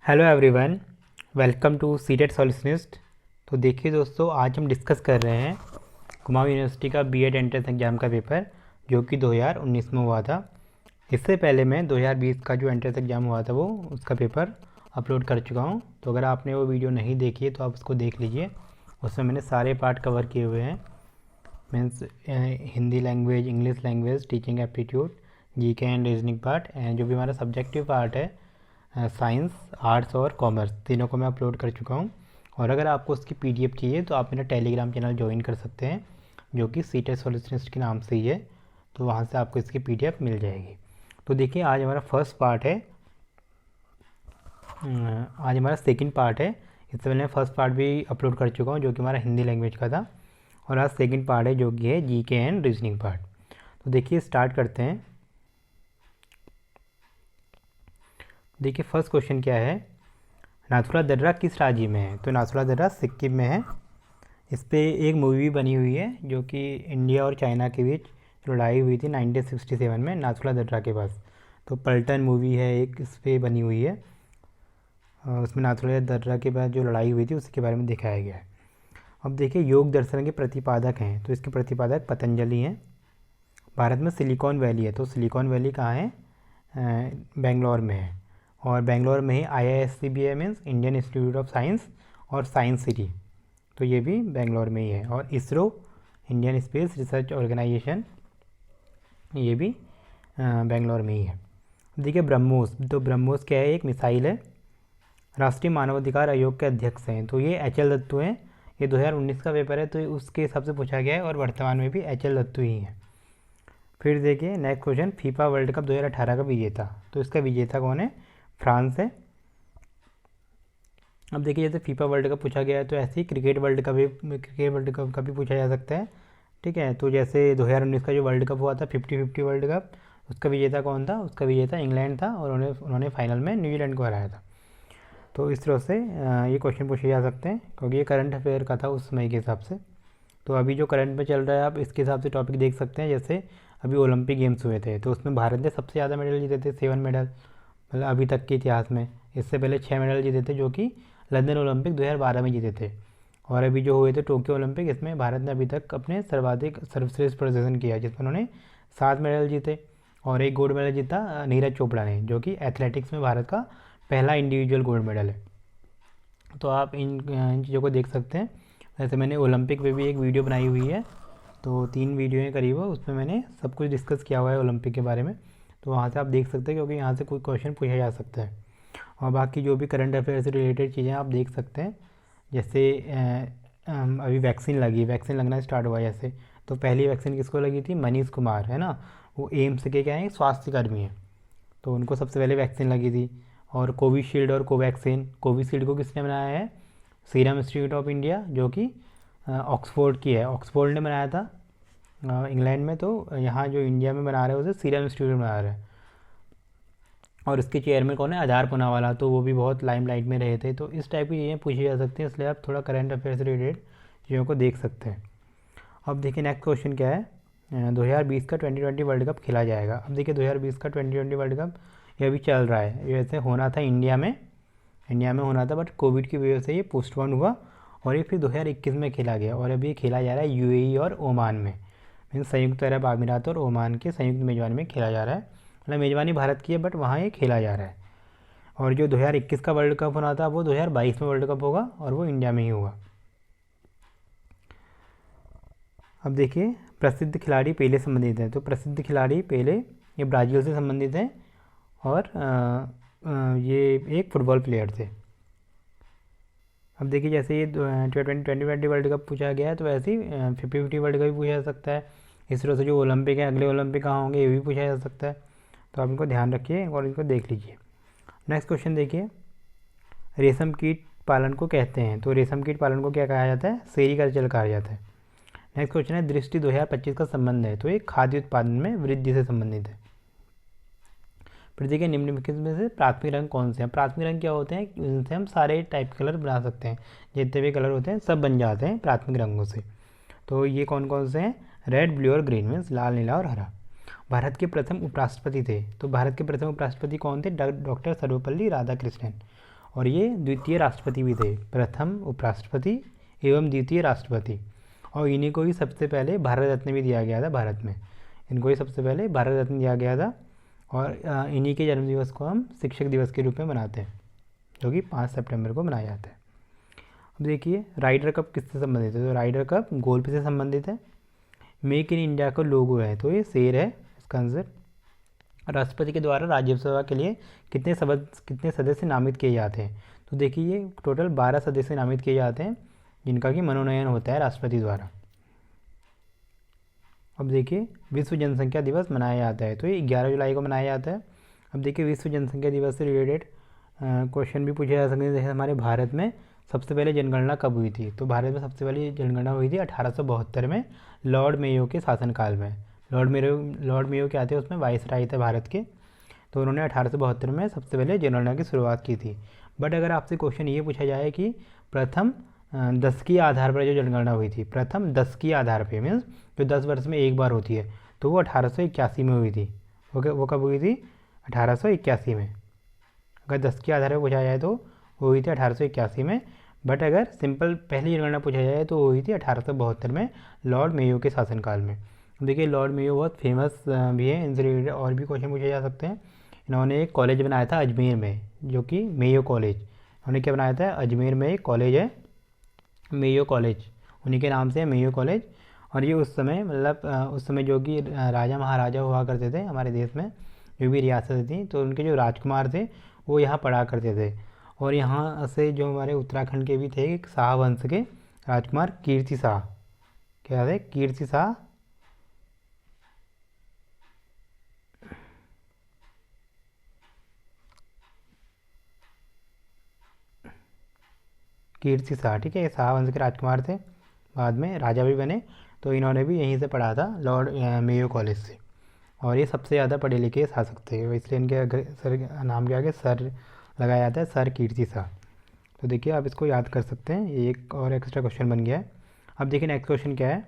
Hello everyone, welcome to CTET solutionist. तो देखिए दोस्तों, आज हम डिस्कस कर रहे हैं कुमाऊं यूनिवर्सिटी का बीएड एंट्रेंस एग्ज़ाम का पेपर जो कि 2019 में हुआ था। इससे पहले मैं 2020 का जो एंट्रेंस एग्ज़ाम हुआ था वो उसका पेपर अपलोड कर चुका हूँ। तो अगर आपने वो वीडियो नहीं देखी है तो आप उसको देख लीजिए। उसमें मैंने सारे पार्ट कवर किए हुए हैं, means Hindi language, English language, teaching aptitude, GK and reasoning part, and जो भी हमारा सब्जेक्टिव पार्ट है साइंस, आर्ट्स और कॉमर्स, तीनों को मैं अपलोड कर चुका हूँ। और अगर आपको उसकी पीडीएफ चाहिए तो आप मेरा टेलीग्राम चैनल ज्वाइन कर सकते हैं जो कि सीटेट सॉल्यूशनिस्ट के नाम से ही है। तो वहाँ से आपको इसकी पीडीएफ मिल जाएगी। तो देखिए, आज हमारा फर्स्ट पार्ट है, आज हमारा सेकंड पार्ट है। इससे पहले मैं फर्स्ट पार्ट भी अपलोड कर चुका हूँ जो कि हमारा हिंदी लैंग्वेज का था, और आज सेकंड पार्ट है जो कि है जीके एंड रीजनिंग पार्ट। तो देखिए, स्टार्ट करते हैं। देखिए, फर्स्ट क्वेश्चन क्या है, नाथुला दर्रा किस राज्य में है? तो नाथुला दर्रा सिक्किम में है। इस पर एक मूवी बनी हुई है जो कि इंडिया और चाइना के बीच लड़ाई हुई थी 1967 में नाथुला दर्रा के पास। तो पल्टन मूवी है एक, इस पर बनी हुई है। उसमें नाथुला दर्रा के पास जो लड़ाई हुई थी उसके बारे में दिखाया गया है। अब देखिए, योग दर्शन के प्रतिपादक हैं, तो इसके प्रतिपादक पतंजलि हैं। भारत में सिलिकॉन वैली है, तो सिलिकॉन वैली कहाँ है? बेंगलोर में है। और बेंगलोर में ही IISC भी है, means Indian Institute of Science और साइंस सिटी, तो ये भी बेंगलोर में ही है। और ISRO, Indian Space Research Organisation, ये भी बेंगलोर में ही है। देखिए, ब्रह्मोस, तो ब्रह्मोस क्या है? एक मिसाइल है। राष्ट्रीय मानवाधिकार आयोग के अध्यक्ष हैं, तो ये HL दत्तू हैं। ये 2019 का पेपर है तो उसके हिसाब से पूछा गया है, और वर्तमान में भी HL दत्तू ही हैं। फिर देखिए next question, FIFA world cup 2018 का विजेता, तो इसका विजेता कौन है? फ्रांस है। अब देखिए, जैसे फीफा वर्ल्ड कप पूछा गया है तो ऐसे ही क्रिकेट वर्ल्ड कप का भी पूछा जा सकता है। ठीक है, तो जैसे 2019 का जो वर्ल्ड कप हुआ था 50-50 वर्ल्ड कप, उसका विजेता कौन था? उसका विजेता इंग्लैंड था, और उन्होंने फाइनल में न्यूजीलैंड को हराया था। तो इस तरह से ये क्वेश्चन पूछे जा सकते हैं, क्योंकि ये करंट अफेयर का था उस समय के हिसाब से। तो अभी जो करंट में चल रहा है आप इसके हिसाब से टॉपिक देख सकते हैं। जैसे अभी ओलंपिक गेम्स हुए थे तो उसमें भारत ने सबसे ज़्यादा मेडल जीते थे, 7 मेडल, मतलब अभी तक के इतिहास में। इससे पहले 6 मेडल जीते थे जो कि लंदन ओलंपिक 2012 में जीते थे। और अभी जो हुए थे टोक्यो ओलंपिक, इसमें भारत ने अभी तक अपने सर्वश्रेष्ठ प्रदर्शन किया, जिसमें उन्होंने 7 मेडल जीते। और एक गोल्ड मेडल जीता नीरज चोपड़ा ने, जो कि एथलेटिक्स में भारत का पहला इंडिविजुअल गोल्ड मेडल है। तो आप इन चीज़ों को देख सकते हैं। वैसे मैंने ओलंपिक पे भी एक वीडियो बनाई हुई है, तो 3 वीडियो हैं करीब, उसमें मैंने सब कुछ डिस्कस किया हुआ है ओलंपिक के बारे में। तो वहाँ से आप देख सकते हैं, क्योंकि यहाँ से कोई क्वेश्चन पूछा जा सकता है। और बाकी जो भी करंट अफेयर से रिलेटेड चीज़ें आप देख सकते हैं। जैसे अभी वैक्सीन लगना स्टार्ट हुआ है जैसे, तो पहली वैक्सीन किसको लगी थी? मनीष कुमार, है ना, वो एम्स के क्या है, स्वास्थ्य कर्मी हैं, तो उनको सबसे पहले वैक्सीन लगी थी। और कोविशील्ड और कोविशील्ड को किसने बनाया है? सीरम इंस्टीट्यूट ऑफ इंडिया, जो कि ऑक्सफोर्ड की है, ऑक्सफोर्ड ने बनाया था इंग्लैंड में। तो यहाँ जो इंडिया में बना रहे हैं उसे सीरम इंस्टीट्यूट में बना रहे हैं। और इसके चेयरमैन कौन है? आधार पूनावाला, तो वो भी बहुत लाइमलाइट में रहे थे। तो इस टाइप की चीज़ें पूछी जा सकती हैं, इसलिए आप थोड़ा करंट अफेयर से रिलेटेड चीज़ों को देख सकते हैं। अब देखिए नेक्स्ट क्वेश्चन क्या है, 2020 का 2020 वर्ल्ड कप खेला जाएगा। अब देखिए 2020 का 2020 वर्ल्ड कप ये अभी चल रहा है। ये वैसे होना था इंडिया में होना था, बट कोविड की वजह से ये पोस्टपोन हुआ, और ये फिर 2021 में खेला गया। और अभी खेला जा रहा है UAE और ओमान में, मीन्स संयुक्त अरब अमीरात और ओमान के संयुक्त मेजबानी में खेला जा रहा है। मतलब मेजबानी भारत की है, बट वहाँ ये खेला जा रहा है। और जो 2021 का वर्ल्ड कप होना था वो 2022 में वर्ल्ड कप होगा, और वो इंडिया में ही होगा। अब देखिए, प्रसिद्ध खिलाड़ी पेले संबंधित हैं, तो प्रसिद्ध खिलाड़ी पेले ये ब्राज़ील से संबंधित हैं, और ये एक फुटबॉल प्लेयर थे। अब देखिए, जैसे ये 2020 वर्ल्ड कप पूछा गया है, तो वैसे ही 50-50 वर्ल्ड कप भी पूछा जा सकता है। इस तरह से जो ओलंपिक है, अगले ओलंपिक कहाँ होंगे ये भी पूछा जा सकता है। तो आप इनको ध्यान रखिए और इनको देख लीजिए। नेक्स्ट क्वेश्चन देखिए, रेशम कीट पालन को कहते हैं, तो रेशम कीट पालन को क्या कहा जाता है? सेरीकल्चर कहा जाता है। नेक्स्ट क्वेश्चन है, दृष्टि 2025 का संबंध है, तो ये खाद्य उत्पादन में वृद्धि से संबंधित है। फिर देखिए, निम्नलिखित में से प्राथमिक रंग कौन से हैं? प्राथमिक रंग क्या होते हैं? इनसे हम सारे टाइप कलर बना सकते हैं, जितने भी कलर होते हैं सब बन जाते हैं प्राथमिक रंगों से। तो ये कौन कौन से हैं? रेड, ब्लू और ग्रीन, मीन्स लाल, नीला और हरा। भारत के प्रथम उपराष्ट्रपति थे, तो भारत के प्रथम उपराष्ट्रपति कौन थे? डॉक्टर सर्वपल्ली राधाकृष्णन। और ये द्वितीय राष्ट्रपति भी थे, प्रथम उपराष्ट्रपति एवं द्वितीय राष्ट्रपति। और इन्हीं को ही सबसे पहले भारत रत्न भी दिया गया था भारत में, इनको ही सबसे पहले भारत रत्न दिया गया था। और इन्हीं के जन्मदिवस को हम शिक्षक दिवस के रूप में मनाते हैं, जो कि 5 सितंबर को मनाया जाता है। अब देखिए राइडर कप किससे संबंधित है, तो राइडर कप गोल्फ से संबंधित है। मेक इन इंडिया का लोगो है, तो ये शेर है इसका आंसर। राष्ट्रपति के द्वारा राज्यसभा के लिए कितने सदस्य नामित किए जाते हैं, तो देखिए ये टोटल 12 सदस्य नामित किए जाते हैं, जिनका कि मनोनयन होता है राष्ट्रपति द्वारा। अब देखिए विश्व जनसंख्या दिवस मनाया जाता है, तो ये 11 जुलाई को मनाया जाता है। अब देखिए विश्व जनसंख्या दिवस से रिलेटेड क्वेश्चन भी पूछे जा सकते हैं, जैसे हमारे भारत में सबसे पहले जनगणना कब हुई थी, तो भारत में सबसे पहले जनगणना हुई थी 1872 में लॉर्ड मेयो के शासनकाल में। लॉर्ड मेयो क्या थे, उसमें वाइसराय थे भारत के, तो उन्होंने 1872 में सबसे पहले जनगणना की शुरुआत की थी। बट अगर आपसे क्वेश्चन ये पूछा जाए कि प्रथम 10 की आधार पर जो जनगणना हुई थी, प्रथम 10 की आधार पर मीन्स जो 10 वर्ष में एक बार होती है, तो वो 1881 में हुई थी। वो कब हुई थी, 1881 में। अगर 10 के आधार पर पूछा जाए तो वो हुई थी 1881 में। बट अगर सिंपल पहली जनगणना पूछा जाए तो वो हुई थी 1872 में लॉर्ड मेयो के शासनकाल में। देखिए लॉर्ड मेयो बहुत फेमस भी है, इनसे रिलेटेड और भी क्वेश्चन पूछे जा सकते हैं। इन्होंने एक कॉलेज बनाया था अजमेर में, जो कि मेयो कॉलेज। उन्होंने क्या बनाया था, अजमेर में एक कॉलेज है मेयो कॉलेज, उन्हीं के नाम से है मेयो कॉलेज। और ये उस समय मतलब उस समय जो कि राजा महाराजा हुआ करते थे हमारे देश में, जो भी रियासतें थी, तो उनके जो राजकुमार थे वो यहाँ पढ़ा करते थे। और यहाँ से जो हमारे उत्तराखंड के भी थे एक शाह वंश के राजकुमार कीर्ति शाह, क्या थे, कीर्ति शाह, कीर्ति शाह, ठीक है, शाह वंश के राजकुमार थे, बाद में राजा भी बने। तो इन्होंने भी यहीं से पढ़ा था लॉर्ड मेयो कॉलेज से। और ये सबसे ज़्यादा पढ़े लिखे शासक थे, इसलिए इनके सर नाम के आगे सर लगाया जाता है, सर कीर्ति शाह। तो देखिए आप इसको याद कर सकते हैं, ये एक और एक्स्ट्रा क्वेश्चन बन गया है। अब देखिए नेक्स्ट क्वेश्चन क्या है,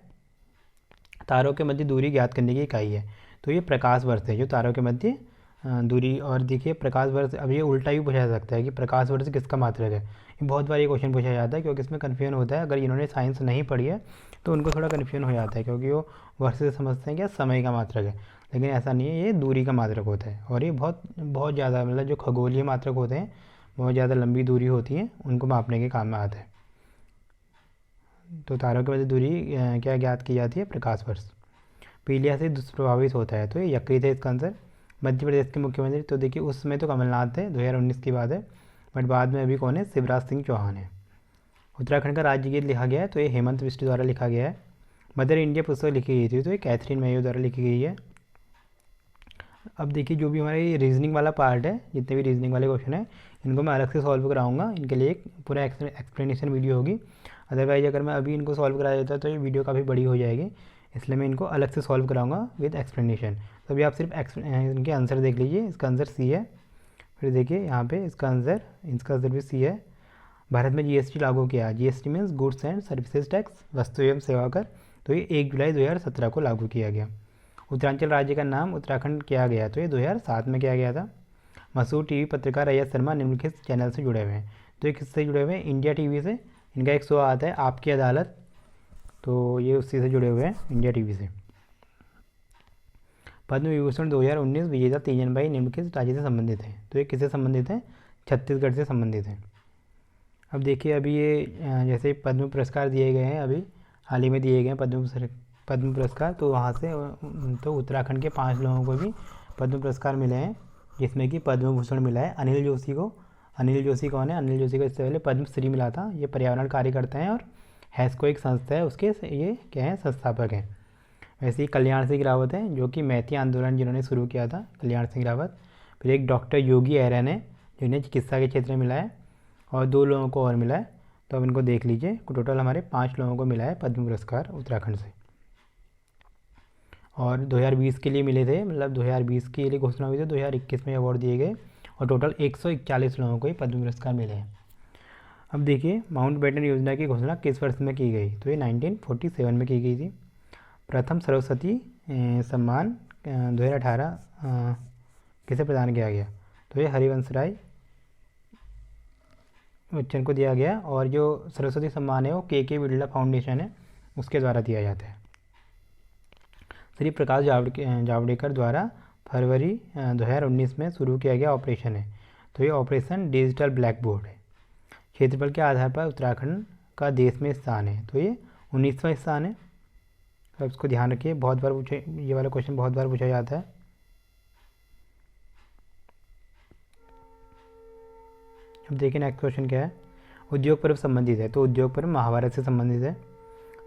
तारों के मध्य दूरी ज्ञात करने की इकाई है, तो ये प्रकाश वर्ष है जो तारों के मध्य दूरी। और देखिए प्रकाश वर्ष, अब ये उल्टा भी पूछा जा सकता है कि प्रकाश वर्ष किसका मात्रक है। ये बहुत बार ये क्वेश्चन पूछा जाता है, क्योंकि इसमें कन्फ्यूजन होता है। अगर इन्होंने साइंस नहीं पढ़ी है तो उनको थोड़ा कन्फ्यूजन हो जाता है, क्योंकि वो वर्ष से समझते हैं क्या समय का मात्रक है, लेकिन ऐसा नहीं है, ये दूरी का मात्रक होता है। और ये बहुत बहुत ज़्यादा मतलब जो खगोलीय मात्रक होते हैं, बहुत ज़्यादा लंबी दूरी होती है, उनको मापने के काम में आता है। तो तारों के मध्य दूरी क्या ज्ञात की जाती है, प्रकाश वर्ष। पीलिया से दुष्प्रभावित होता है, तो ये यकृत है इसका आंसर। मध्य प्रदेश के मुख्यमंत्री, तो देखिए उस समय तो कमलनाथ थे, 2019 की बात है, बट बाद में अभी कौन है, शिवराज सिंह चौहान है। उत्तराखंड का राज्य गीत लिखा गया है, तो ये हेमंत बिष्ट द्वारा लिखा गया है। मदर इंडिया पुस्तक लिखी गई थी, तो ये कैथरीन मेयो द्वारा लिखी गई है। अब देखिए जो भी हमारे रीजनिंग वाला पार्ट है, जितने भी रीजनिंग वाले क्वेश्चन है, इनको मैं अलग से सॉल्व कराऊंगा, इनके लिए एक पूरा एक्सप्लेनेशन वीडियो होगी। अदरवाइज अगर मैं अभी इनको सॉल्व करा देता तो ये वीडियो काफ़ी बड़ी हो जाएगी, इसलिए मैं इनको अलग से सॉल्व कराऊंगा विद एक्सप्लेनेशन। तो अभी आप सिर्फ इनके आंसर देख लीजिए, इसका आंसर सी है। फिर देखिए यहाँ पे इसका आंसर भी सी है। भारत में जीएसटी लागू किया, GST means goods and services tax, वस्तु एवं सेवा कर, तो ये 1 जुलाई 2017 को लागू किया गया। उत्तरांचल राज्य का नाम उत्तराखंड किया गया, तो ये 2007 में किया गया था। मशहूर टीवी पत्रकार रैयत शर्मा निम्नलिखित चैनल से जुड़े हुए हैं, तो ये किससे जुड़े हुए हैं, इंडिया टीवी से। इनका एक शो आता है आपकी अदालत, तो ये उसी से जुड़े हुए हैं, इंडिया टीवी से। पद्म विभूषण 2019 विजेता तीजन बाई निम्नलिखित राज्य से संबंधित हैं, तो ये किससे संबंधित हैं, छत्तीसगढ़ से संबंधित हैं। अब देखिए अभी ये जैसे पद्म पुरस्कार दिए गए हैं, अभी हाल ही में दिए गए हैं पद्म पुरस्कार, तो वहाँ से तो उत्तराखंड के 5 लोगों को भी पद्म पुरस्कार मिले हैं, जिसमें कि पद्म भूषण मिला है अनिल जोशी को। अनिल जोशी कौन है, अनिल जोशी को इससे पहले पद्मश्री मिला था। ये पर्यावरण कार्य करते हैं और हैस्को एक संस्था है, उसके ये क्या है, संस्थापक हैं। वैसे ही कल्याण सिंह रावत है, जो कि मैती आंदोलन जिन्होंने शुरू किया था, कल्याण सिंह रावत। फिर एक डॉक्टर योगी एरन है, जिन्हें चिकित्सा के क्षेत्र में मिला है, और 2 लोगों को और मिला है। तो अब इनको देख लीजिए, टोटल हमारे 5 लोगों को मिला है पद्म पुरस्कार उत्तराखंड से। और 2020 के लिए मिले थे, मतलब 2020 के लिए घोषणा हुई थी, 2021 में अवार्ड दिए गए, और टोटल 141 लोगों को ही पद्म पुरस्कार मिले हैं। अब देखिए माउंट बेटन योजना की घोषणा किस वर्ष में की गई, तो ये 1947 में की गई थी। प्रथम सरस्वती सम्मान 2018 किसे प्रदान किया गया, तो ये हरिवंश राय बच्चन को दिया गया, और जो सरस्वती सम्मान है वो के बिरला फाउंडेशन है उसके द्वारा दिया जाता है। श्री प्रकाश जावड़ेकर द्वारा फरवरी 2019 में शुरू किया गया ऑपरेशन है, तो ये ऑपरेशन डिजिटल ब्लैक बोर्ड है। क्षेत्रफल के आधार पर उत्तराखंड का देश में स्थान है, तो ये 19वां स्थान है। तो इसको ध्यान रखिए, बहुत बार पूछे ये वाला क्वेश्चन, बहुत बार पूछा जाता है। अब देखिए नेक्स्ट क्वेश्चन क्या है। उद्योग पर्व संबंधित है, तो उद्योग पर्व महाभारत से संबंधित है।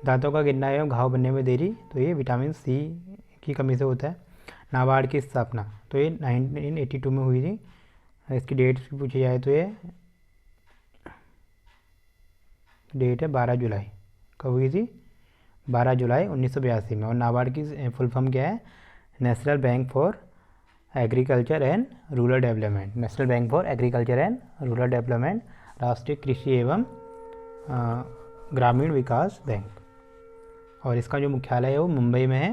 दांतों का गिरना एवं घाव बनने में देरी, तो ये विटामिन सी की कमी से होता है। नाबार्ड की स्थापना, तो ये 1982 में हुई थी। इसकी डेट पूछी जाए तो ये डेट है 12 जुलाई। कब हुई थी? 12 जुलाई 1982 में। और नाबार्ड की फुल फॉर्म क्या है? National bank for agriculture and rural development. National bank for agriculture and rural development, राष्ट्रीय कृषि एवं ग्रामीण विकास बैंक। और इसका जो मुख्यालय है वो मुंबई में है।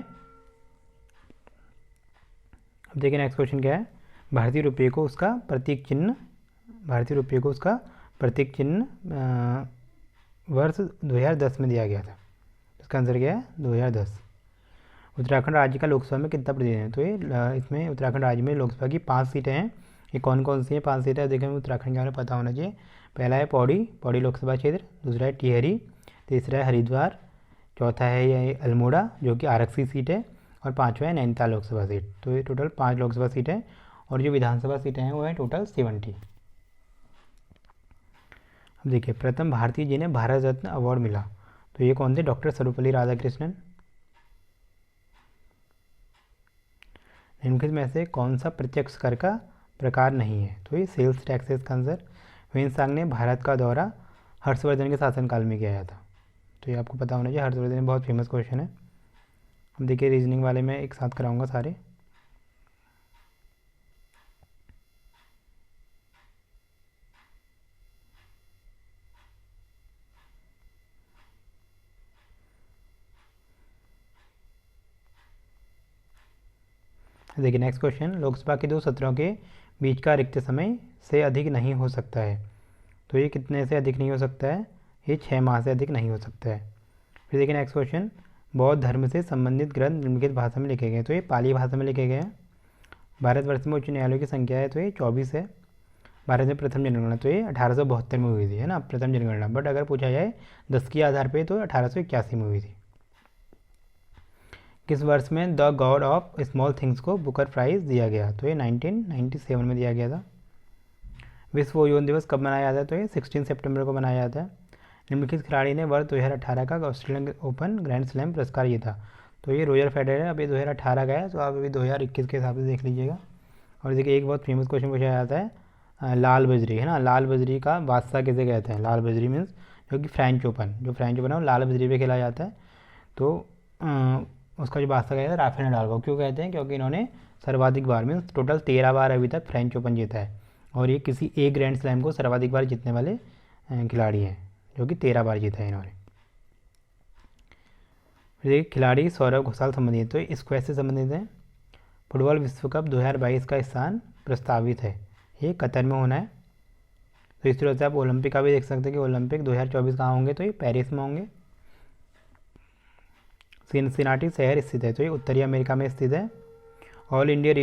अब देखिए नेक्स्ट क्वेश्चन क्या है। भारतीय रुपये को उसका प्रतीक चिन्ह वर्ष 2010 में दिया गया था। इसका आंसर क्या है? 2010। उत्तराखंड राज्य का लोकसभा में कितना प्रतिनिधि है? तो ये इसमें उत्तराखंड राज्य में लोकसभा की 5 सीटें हैं। ये कौन कौन सी हैं 5 सीटें? देखिए हमें उत्तराखंड के बारे में पता होना चाहिए। पहला है पौड़ी लोकसभा क्षेत्र, दूसरा है टिहरी, तीसरा है हरिद्वार, चौथा है ये अल्मोड़ा जो कि आरक्षित सीट है, और पाँचवा है नैनीताल लोकसभा सीट। तो ये टोटल 5 लोकसभा सीटें हैं, और जो विधानसभा सीटें हैं वो है टोटल 70। अब देखिए प्रथम भारतीय जिन्हें भारत रत्न अवार्ड मिला, तो ये कौन थे? डॉक्टर सर्वपल्ली राधाकृष्णन। निम्नलिखित में से कौन सा प्रत्यक्ष कर का प्रकार नहीं है? तो ये सेल्स टैक्सेस का आंसर। वेन्सांग ने भारत का दौरा हर्षवर्धन के शासनकाल में किया था, तो ये आपको पता होना चाहिए। हर्षवर्धन बहुत फेमस क्वेश्चन है। अब देखिए रीजनिंग वाले में एक साथ कराऊंगा सारे। देखिए नेक्स्ट क्वेश्चन। लोकसभा के 2 सत्रों के बीच का रिक्त समय से अधिक नहीं हो सकता है, तो ये कितने से अधिक नहीं हो सकता है? ये 6 माह से अधिक नहीं हो सकता है। फिर देखिए नेक्स्ट क्वेश्चन। बौद्ध धर्म से संबंधित ग्रंथ निम्नलिखित भाषा में लिखे गए, तो ये पाली भाषा में लिखे गए हैं। भारतवर्ष में उच्च न्यायालयों की संख्या है, तो ये 24 है। भारत में प्रथम जनगणना, तो ये 1872 में हुई थी, है ना, प्रथम जनगणना। बट अगर पूछा जाए 10 के आधार पे तो 1881 में हुई थी। किस वर्ष में the God of small things को बुकर प्राइज़ दिया गया? तो ये 1997 में दिया गया था। विश्व ओजोन दिवस कब मनाया जाता है? तो ये 16 सितंबर को मनाया जाता है। निम्नलिखित खिलाड़ी ने वर्ष 2018 का ऑस्ट्रेलियन ओपन ग्रैंड स्लैम पुरस्कार जीता, तो ये रोजर फेडरर है। अभी 2018 का है, तो आप अभी 2021 के हिसाब से देख लीजिएगा। और देखिए एक बहुत फेमस क्वेश्चन पूछा जाता है, लाल बजरी, है ना, लाल बजरी का बादशाह किसे कहते हैं? लाल बजरी मीन्स जो कि फ्रेंच ओपन है वो लाल बजरी पे खेला जाता है। तो उसका जो बादशाह कहता है राफेल नडाल को। क्यों कहते हैं? क्योंकि इन्होंने सर्वाधिक बार मीन्स टोटल 13 बार अभी तक फ्रेंच ओपन जीता है, और ये किसी एक ग्रैंड स्लैम को सर्वाधिक बार जीतने वाले खिलाड़ी हैं, जो कि 13 बार जीता है इन्होंने। फिर खिलाड़ी सौरव घोषाल संबंधित, तो स्क्वैश से संबंधित है। फुटबॉल विश्व कप 2022 का स्थान प्रस्तावित है, ये कतर में होना है। तो इस तरह से आप ओलंपिक का भी देख सकते हैं कि ओलंपिक 2024 कहाँ होंगे? तो ये पेरिस में होंगे। सिनसिनाटी शहर स्थित है, तो ये उत्तरी अमेरिका में स्थित है। ऑल इंडिया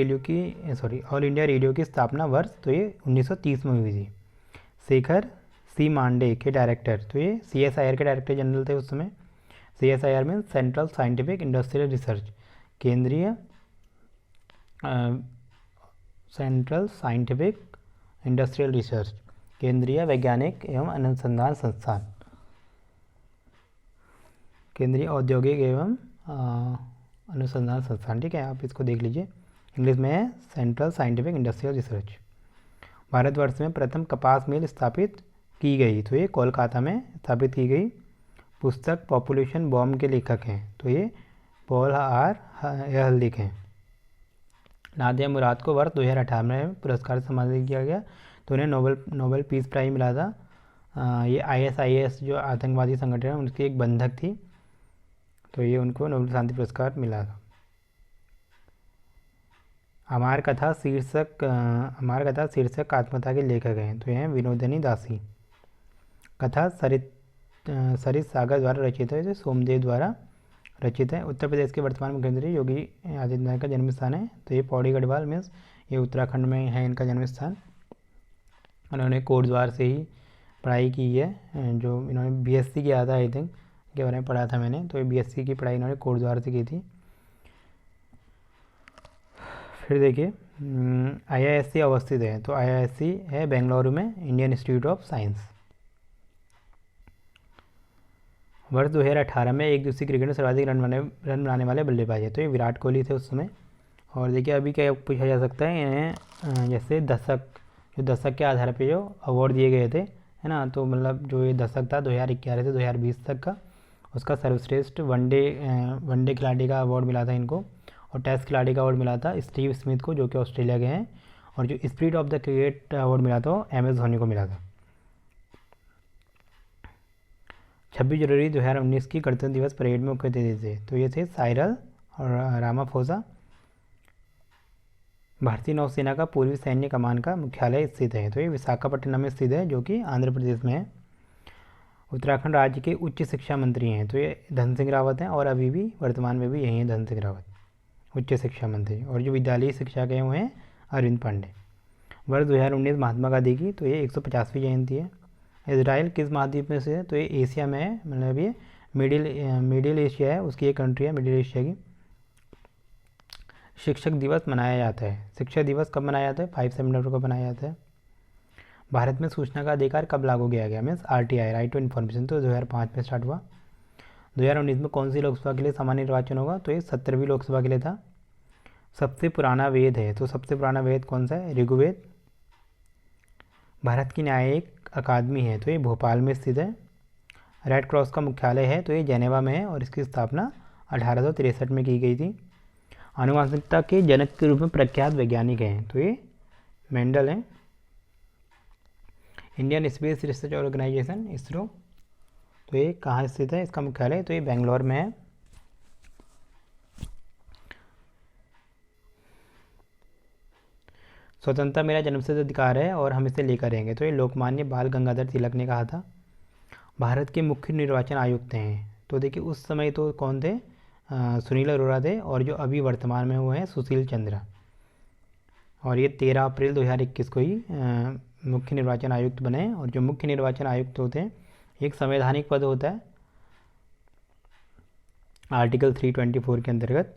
रेडियो की स्थापना वर्ष, तो ये 1930 में हुई थी। शेखर सी मांडे के डायरेक्टर, तो ये CSIR के डायरेक्टर जनरल थे उस समय। CSIR में सेंट्रल साइंटिफिक इंडस्ट्रियल रिसर्च, केंद्रीय वैज्ञानिक एवं अनुसंधान संस्थान, केंद्रीय औद्योगिक एवं अनुसंधान संस्थान। ठीक है, आप इसको देख लीजिए, इंग्लिश में है central scientific industrial research. Bharatvarsh में प्रथम कपास मिल स्थापित की गई, तो ये कोलकाता में स्थापित की गई। पुस्तक पॉपुलेशन बॉम्ब के लेखक हैं, तो ये पॉल आर हल्दिक हैं। नादिया मुराद को वर्ष 2018 में पुरस्कार से सम्मानित किया गया, तो उन्हें नोबेल पीस प्राइज मिला था। ये ISIS जो आतंकवादी संगठन है उनकी एक बंधक थी, तो ये उनको नोबेल शांति पुरस्कार मिला था। हमार कथा शीर्षक आत्मकथा के लेखक हैं, तो ये हैं विनोदिनी दासी। कथा सरित सागर द्वारा रचित है, सोमदेव द्वारा रचित है। उत्तर प्रदेश के वर्तमान मुख्यमंत्री योगी आदित्यनाथ का जन्म स्थान है, तो ये पौड़ी गढ़वाल मीन्स ये उत्तराखंड में है इनका जन्म स्थान। उन्होंने कोटद्वार से ही पढ़ाई की है, जो इन्होंने बीएससी किया था आई थिंक, के बारे में पढ़ा था मैंने, तो ये बीएससी की पढ़ाई इन्होंने कोटद्वार से की थी। फिर देखिए IISc अवस्थित है, तो IISc है बेंगलुरु में, इंडियन इंस्टीट्यूट ऑफ साइंस। वर्ष 2018 में एक दिवसीय क्रिकेट में सर्वाधिक रन बनाने वाले बल्लेबाज है, तो ये विराट कोहली थे उस समय। और देखिए अभी क्या पूछा जा सकता है इन्हें, जैसे दशक के आधार पे जो अवार्ड दिए गए थे, है ना, तो मतलब जो ये दशक था 2011 से 2020 तक का, उसका सर्वश्रेष्ठ वनडे खिलाड़ी का अवार्ड मिला था इनको, और टेस्ट खिलाड़ी का अवार्ड मिला था स्टीव स्मिथ को, जो कि ऑस्ट्रेलिया के हैं। और जो spirit of the cricket award मिला था वो MS धोनी को मिला था। 26 जनवरी 2019 की गणतंत्र दिवस परेड में मुख्य अतिथि थे, तो ये थे साइरल और रामाफोसा। भारतीय नौसेना का पूर्वी सैन्य कमान का मुख्यालय स्थित है, तो ये विशाखापट्टनम में स्थित है, जो कि आंध्र प्रदेश में है। उत्तराखंड राज्य के उच्च शिक्षा मंत्री हैं, तो ये धन सिंह रावत हैं, और अभी भी वर्तमान में भी यही है धन सिंह रावत, उच्च शिक्षा मंत्री। और जो विद्यालयी शिक्षा के हुए हैं अरविंद पांडे। वर्ष 2019 महात्मा गांधी की, तो ये 150वीं जयंती है। इजराइल किस महाद्वीप में से है, तो ये एशिया में है, मतलब ये मिडिल एशिया है, उसकी एक कंट्री है मिडिल एशिया की। शिक्षक दिवस मनाया जाता है, शिक्षक दिवस कब मनाया जाता है, 5 सितंबर को मनाया जाता है। भारत में सूचना का अधिकार कब लागू किया गया, means RTI, right to information, तो 2005 में स्टार्ट हुआ। 2019 में कौन सी लोकसभा के लिए सामान्य निर्वाचन होगा, तो ये 17वीं लोकसभा के लिए था। सबसे पुराना वेद है, तो सबसे पुराना वेद कौन सा है, ऋग्वेद। भारत की न्यायिक अकादमी है, तो ये भोपाल में स्थित है। रेड क्रॉस का मुख्यालय है, तो ये जेनेवा में है, और इसकी स्थापना 1863 में की गई थी। आनुवांशिकता के जनक के रूप में प्रख्यात वैज्ञानिक हैं, तो ये मेंडल हैं। Indian Space Research Organisation ISRO, तो ये कहाँ स्थित है, इसका मुख्यालय, तो ये बेंगलोर में है। स्वतंत्रता मेरा जन्मसिद्ध अधिकार है और हम इसे लेकर रहेंगे, तो ये लोकमान्य बाल गंगाधर तिलक ने कहा था। भारत के मुख्य निर्वाचन आयुक्त हैं, तो देखिए उस समय तो कौन थे, सुनील अरोड़ा थे, और जो अभी वर्तमान में हुए हैं सुशील चंद्रा। और ये 13 अप्रैल 2021 को ही मुख्य निर्वाचन आयुक्त बने। और जो मुख्य निर्वाचन आयुक्त होते हैं एक संवैधानिक पद होता है आर्टिकल 324 के अंतर्गत।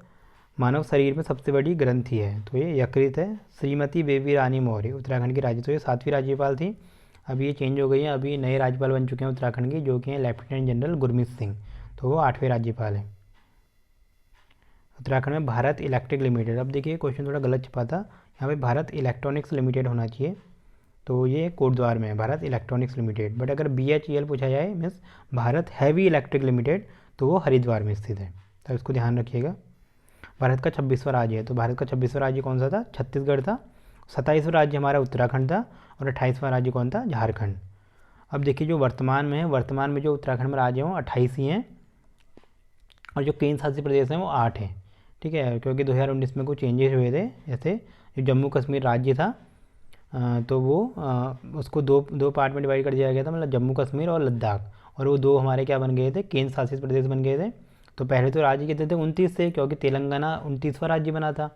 मानव शरीर में सबसे बड़ी ग्रंथि है, तो ये यकृत है। श्रीमती बेबी रानी मौर्य उत्तराखंड की राज्य, तो ये 7वीं राज्यपाल थी, अभी ये चेंज हो गई हैं, अभी नए राज्यपाल बन चुके हैं उत्तराखंड की, जो कि हैं लेफ्टिनेंट जनरल गुरमीत सिंह, तो वो 8वें राज्यपाल हैं। उत्तराखंड में भारत इलेक्ट्रिक लिमिटेड, अब देखिए क्वेश्चन थोड़ा गलत छपा था, यहाँ पे भारत इलेक्ट्रॉनिक्स लिमिटेड होना चाहिए, तो ये कोटद्वार में है भारत इलेक्ट्रॉनिक्स लिमिटेड। बट अगर BHEL पूछा जाए means Bharat heavy electric limited, तो वो हरिद्वार में स्थित है, तो इसको ध्यान रखिएगा। भारत का 26वां राज्य है, तो भारत का 26वां राज्य कौन सा था, छत्तीसगढ़ था। 27वां राज्य हमारा उत्तराखंड था, और 28वां राज्य कौन था, झारखंड। अब देखिए जो वर्तमान में है, वर्तमान में जो उत्तराखंड में राज्य हैं वो 28 ही हैं, और जो केंद्र शासित प्रदेश हैं वो 8 हैं, ठीक है, क्योंकि 2019 में कुछ चेंजेस हुए थे। जैसे जो जम्मू कश्मीर राज्य था तो वो उसको दो पार्ट में डिवाइड कर दिया गया था, मतलब जम्मू कश्मीर और लद्दाख, और वो दो हमारे क्या बन गए थे, केंद्र शासित प्रदेश बन गए थे। तो पहले तो राज्य कितने थे, 29 थे, क्योंकि तेलंगाना 29वां राज्य बना था।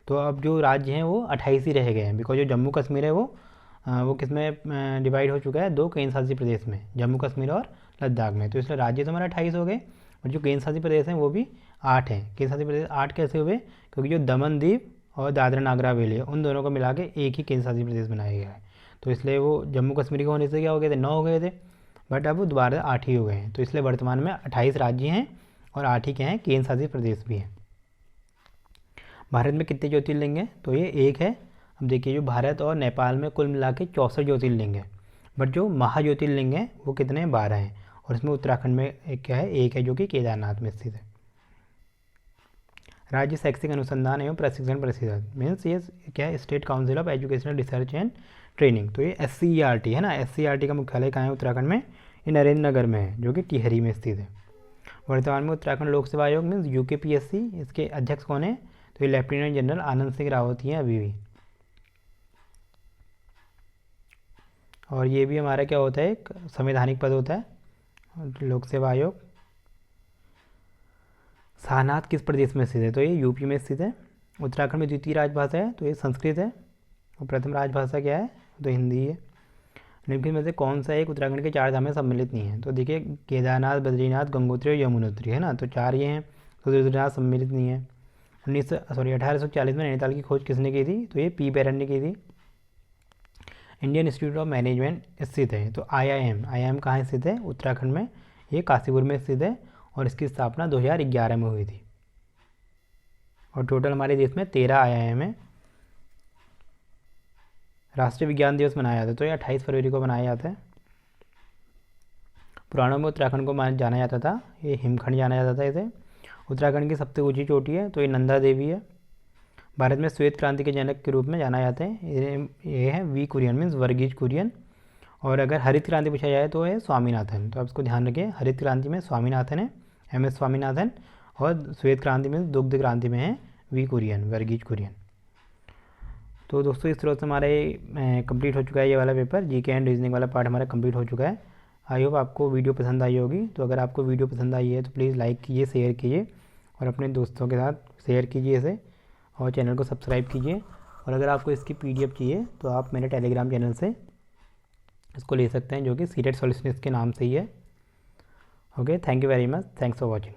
तो अब जो राज्य हैं वो 28 ही रह गए हैं, बिकॉज जो जम्मू कश्मीर है वो किस में डिवाइड हो चुका है, 2 केंद्र शासित प्रदेश में, जम्मू कश्मीर और लद्दाख में। तो इसलिए राज्य तो हमारे 28 हो गए, और जो केंद्र शासित प्रदेश हैं वो भी 8 हैं। केंद्र शासित प्रदेश 8 कैसे हुए, क्योंकि जो दमन दीव और दादरा नागर हवेली है उन दोनों को मिला के एक ही केंद्र शासित प्रदेश बनाया गया है। तो इसलिए वो जम्मू कश्मीर के होने से क्या हो गए थे, 9 हो गए थे, बट अब दोबारा 8 ही हो गए हैं। तो इसलिए वर्तमान में 28 राज्य हैं और 8 ही क्या हैं, केंद्र शासित प्रदेश भी हैं। भारत में कितने ज्योतिर्लिंग हैं, तो ये 1 है। अब देखिए जो भारत और नेपाल में कुल मिला के 64 ज्योतिर्लिंग है, बट जो महाज्योतिर्लिंग है वो कितने, 12 हैं। और इसमें उत्तराखंड में एक क्या है, 1 है, जो कि केदारनाथ में स्थित है। राज्य शैक्षिक अनुसंधान एवं प्रशिक्षण परिषद मीन्स ये क्या है, state council of educational research and training. तो ये SCERT है ना, SCERT का मुख्यालय कहाँ है उत्तराखंड में, ये नरेंद्र नगर में है, जो कि टिहरी में स्थित है। वर्तमान में उत्तराखंड लोक सेवा आयोग मीन्स UKPSC, इसके अध्यक्ष कौन है, तो ये लेफ्टिनेंट जनरल आनंद सिंह रावत ही हैं अभी भी। और ये भी हमारा क्या होता है, एक संवैधानिक पद होता है, लोक सेवा आयोग। सारनाथ किस प्रदेश में स्थित है, तो ये यूपी में स्थित है। उत्तराखंड में द्वितीय राजभाषा है, तो ये संस्कृत है। और प्रथम राजभाषा क्या है, तो हिंदी है। निम्नलिखित में से कौन सा एक उत्तराखंड के 4 धाम में सम्मिलित नहीं है, तो देखिए केदारनाथ, बद्रीनाथ, गंगोत्री और यमुनोत्री है ना, तो 4 ये हैं, तो बद्रीनाथ सम्मिलित नहीं है। 1840 में नैनीताल की खोज किसने की थी, तो ये पी बैरन ने की थी। इंडियन इंस्टीट्यूट ऑफ मैनेजमेंट स्थित है, तो IIM कहाँ स्थित है, उत्तराखंड में, ये काशीपुर में स्थित है। और इसकी स्थापना 2011 में हुई थी। और टोटल हमारे देश में 13 IIM है। राष्ट्रीय विज्ञान दिवस मनाया जाता है, तो ये 28 फरवरी को मनाया जाता है। पुराणों में उत्तराखंड को जाना जाता था, ये हिमखंड जाना जाता था इसे। उत्तराखंड की सबसे ऊंची चोटी है, तो ये नंदा देवी है। भारत में श्वेत क्रांति के जनक के रूप में जाना जाता है, ये है वी कुरियन, मीन्स वर्गीज कुरियन। और अगर हरित क्रांति पूछा जाए तो है स्वामीनाथन, तो आप इसको ध्यान रखें, हरित क्रांति में स्वामीनाथन है, MS स्वामीनाथन। और श्वेत क्रांति में, दुग्ध क्रांति में है वी कुरियन, वर्गीज कुरियन। तो दोस्तों इस तरह से हमारे कंप्लीट हो चुका है ये वाला पेपर, GK एंड रीजनिंग वाला पार्ट हमारा कंप्लीट हो चुका है। आई होप आपको वीडियो पसंद आई होगी। तो अगर आपको वीडियो पसंद आई है तो प्लीज़ लाइक कीजिए, शेयर कीजिए और अपने दोस्तों के साथ शेयर कीजिए इसे, और चैनल को सब्सक्राइब कीजिए। और अगर आपको इसकी PDF चाहिए तो आप मेरे टेलीग्राम चैनल से इसको ले सकते हैं, जो कि सीटेट सॉल्यूशनिस्ट के नाम से ही है। Okay, thank you very much, thanks for watching.